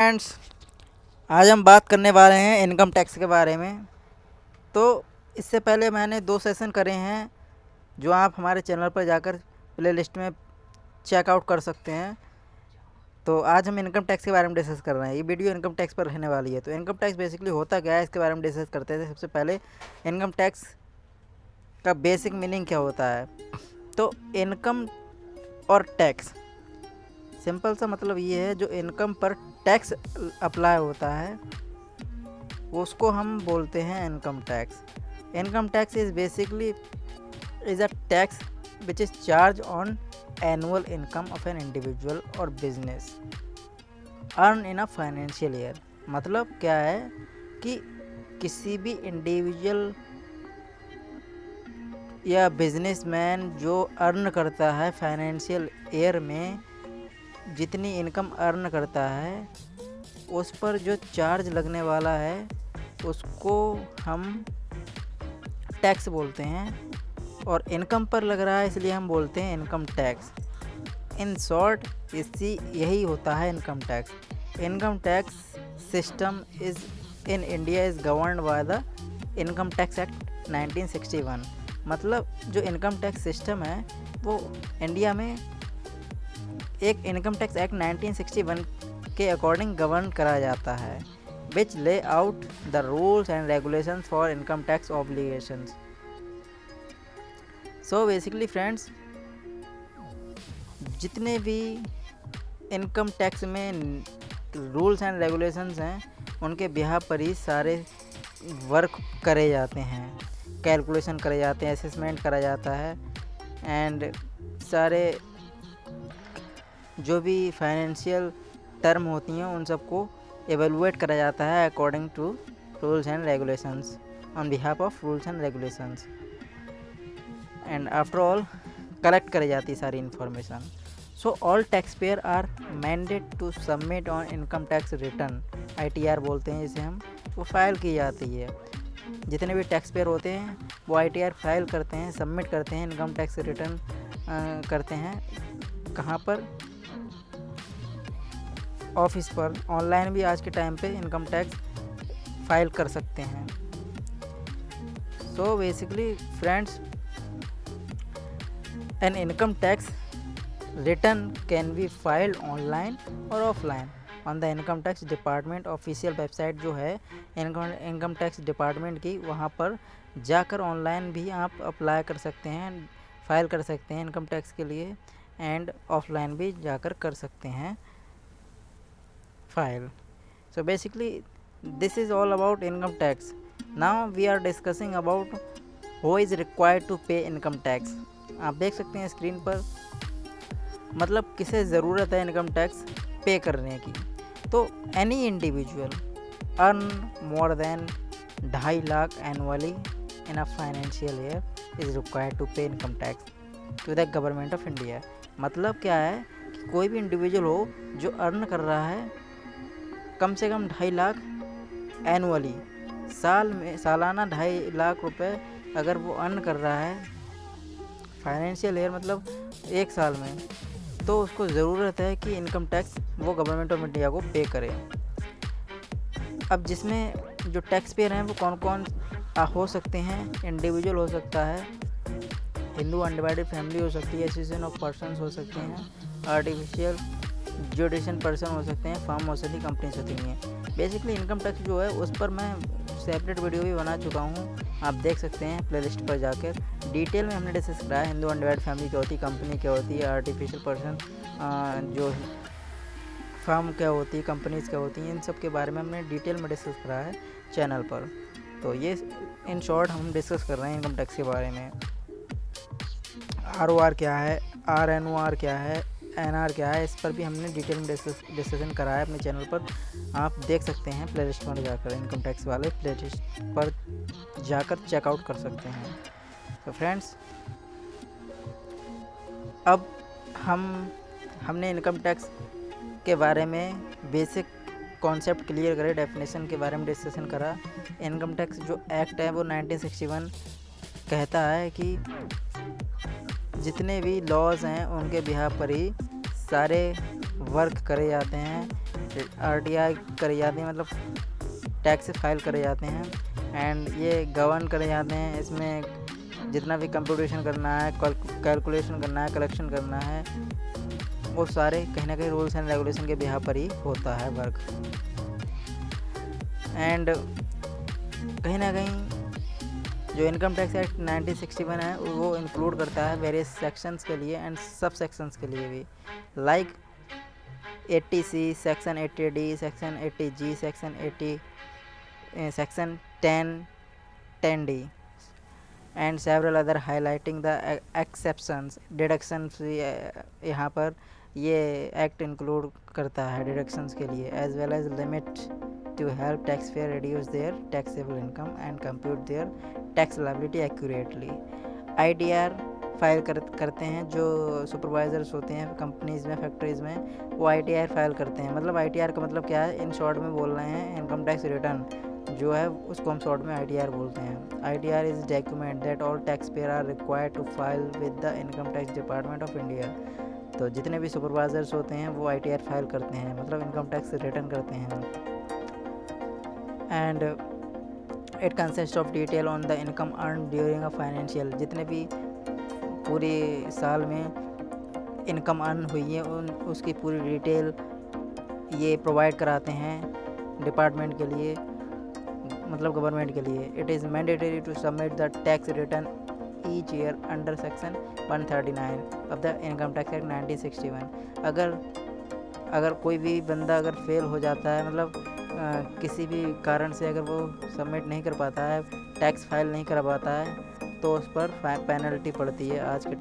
Friends, आज हम बात करने वाले हैं इनकम टैक्स के बारे में। तो इससे पहले मैंने 2 सेशन करे हैं जो आप हमारे चैनल पर जाकर प्लेलिस्ट में चेकआउट कर सकते हैं। तो आज हम इनकम टैक्स के बारे में डिस्कस कर रहे हैं। ये वीडियो इनकम टैक्स पर रहने वाली है। तो इनकम टैक्स बेसिकली होता क्या है, इसके बारे में डिस्कस करते हैं। सबसे पहले इनकम टैक्स का बेसिक मीनिंग क्या होता है। तो इनकम और टैक्स, सिंपल सा मतलब ये है, जो इनकम पर टैक्स अप्लाई होता है उसको हम बोलते हैं income tax. Income tax is basically is a tax which is charge on annual income of an individual और business earn in a financial year. मतलब क्या है कि किसी भी इंडिविजुअल या बिजनेसमैन जो अर्न करता है फाइनेंशियल ईयर में, जितनी इनकम अर्न करता है उस पर जो चार्ज लगने वाला है उसको हम टैक्स बोलते हैं। और इनकम पर लग रहा है इसलिए हम बोलते हैं इनकम टैक्स। इन शॉर्ट यही होता है income tax. Income tax system is in India is governed by the income tax act 1961। मतलब जो इनकम टैक्स सिस्टम है वो इंडिया में एक इनकम टैक्स एक्ट 1961 के अकॉर्डिंग गवर्न करा जाता है, विच ले out the rules and regulations for income tax obligations. So basically friends, जितने भी इनकम टैक्स में रूल्स एंड रेगुलेशंस हैं उनके बिहाफ पर ही सारे वर्क करे जाते हैं, कैलकुलेशन करे जाते हैं, असेसमेंट करा जाता है, एंड सारे जो भी फाइनेंशियल टर्म होती हैं उन सबको एवेलुएट करा जाता है according to rules and regulations, on behalf of rules and regulations, and after all collect करी जाती है सारी information. So all tax payer are mandate to submit on income tax return, ITR बोलते हैं जिसे हम, वो फाइल की जाती है। जितने भी टैक्स पेयर होते हैं वो ITR फाइल करते हैं, सबमिट करते हैं, इनकम टैक्स रिटर्न करते हैं। कहाँ पर? ऑफिस पर। ऑनलाइन भी आज के टाइम पे इनकम टैक्स फाइल कर सकते हैं। So basically friends, an income tax return can be filed online और offline on the income tax department official website जो है इनकम टैक्स डिपार्टमेंट की, वहाँ पर जाकर ऑनलाइन भी आप अप्लाई कर सकते हैं, फाइल कर सकते हैं इनकम टैक्स के लिए, एंड ऑफलाइन भी जाकर कर सकते हैं file. So basically this is all about income tax. Now we are discussing about who is required to pay income tax. आप देख सकते हैं स्क्रीन पर, मतलब किसे ज़रूरत है इनकम टैक्स पे करने की। तो any individual earn more than 2.5 lakh annually in a financial year is required to pay income tax to the government of India. मतलब क्या है कि कोई भी इंडिविजुअल हो जो अर्न कर रहा है कम से कम 2.5 लाख एनुअली, सालाना 2.5 लाख रुपए अगर वो अर्न कर रहा है फाइनेंशियल ईयर, मतलब एक साल में, तो उसको ज़रूरत है कि इनकम टैक्स वो गवर्नमेंट ऑफ इंडिया को पे करे। अब जिसमें जो टैक्स पेयर हैं वो कौन कौन हो सकते हैं? इंडिविजुअल हो सकता है, हिंदू अनडिवाइडेड फैमिली हो सकती है, एसोसिएशन ऑफ पर्सनस हो सकते हैं, आर्टिफिशियल जुडिशियल पर्सन हो सकते हैं, फार्म हो सकती, कंपनीज होती हैं। बेसिकली इनकम टैक्स जो है उस पर मैं सेपरेट वीडियो भी बना चुका हूँ, आप देख सकते हैं प्लेलिस्ट पर जाकर। डिटेल में हमने डिस्कस करा है हिंदू अनडिवाइडेड फैमिली क्या होती है, कंपनी क्या होती है, आर्टिफिशियल पर्सन जो फार्म क्या होती है, कंपनीज क्या होती हैं, इन सब के बारे में हमने डिटेल में डिस्कस करा है चैनल पर। तो ये इन शॉर्ट हम डिस्कस कर रहे हैं इनकम टैक्स के बारे में। ROR क्या है, RNOR क्या है, NR क्या है, इस पर भी हमने डिटेल में डिस्कशन करा है अपने चैनल पर, आप देख सकते हैं प्लेलिस्ट पर जाकर, इनकम टैक्स वाले प्लेलिस्ट पर जाकर चेकआउट कर सकते हैं। तो फ्रेंड्स, अब हमने इनकम टैक्स के बारे में बेसिक कॉन्सेप्ट क्लियर करे, डेफिनेशन के बारे में डिस्कशन करा। इनकम टैक्स जो एक्ट है वो 1961 कहता है कि जितने भी लॉज हैं उनके बिहाफ पर ही सारे वर्क करे जाते हैं, RTI करे जाते हैं, मतलब टैक्स फाइल करे जाते हैं, एंड ये गवर्न करे जाते हैं। इसमें जितना भी कंप्यूटेशन करना है, कैलकुलेशन करना है, कलेक्शन करना है, वो सारे कहीं ना कहीं रूल्स एंड रेगुलेशन के बिहाफ पर ही होता है वर्क। एंड कहीं ना कहीं जो इनकम टैक्स एक्ट 1961 है वो इंक्लूड करता है वेरियस सेक्शंस के लिए एंड सब सेक्शंस के लिए भी, like 80C, section 80D, section 80G, section 80, section 10D and several other highlighting the exceptions. Deductions यहाँ पर ये एक्ट इंक्लूड करता है डिडक्शंस के लिए, as well as limit to help tax payer reduce their taxable income and compute their tax liability accurately. ITR file करते हैं जो सुपरवाइजर्स होते हैं कंपनीज़ में, फैक्ट्रीज़ में, वो ITR फाइल करते हैं। मतलब ITR का मतलब क्या है, इन शॉर्ट में बोल रहे हैं इनकम टैक्स रिटर्न जो है उसको हम शॉर्ट में ITR बोलते हैं। ITR is document that all tax payer are required to file with the income tax department of India. तो जितने भी सुपरवाइजर्स होते हैं वो ITR फाइल करते हैं, मतलब इनकम टैक्स रिटर्न करते हैं। And it consist of detail on the income earn during a financial, जितने भी पूरे साल में इनकम अर्न हुई है उसकी पूरी डिटेल ये प्रोवाइड कराते हैं डिपार्टमेंट के लिए, मतलब गवर्नमेंट के लिए। It is mandatory to submit the tax return each year under section 139 of the income tax act 1961। अगर कोई भी बंदा अगर फेल हो जाता है, मतलब किसी भी कारण से अगर वो सबमिट नहीं कर पाता है, टैक्स फाइल नहीं कर पाता है, तो उस पर पेनल्टी पड़ती है। आज के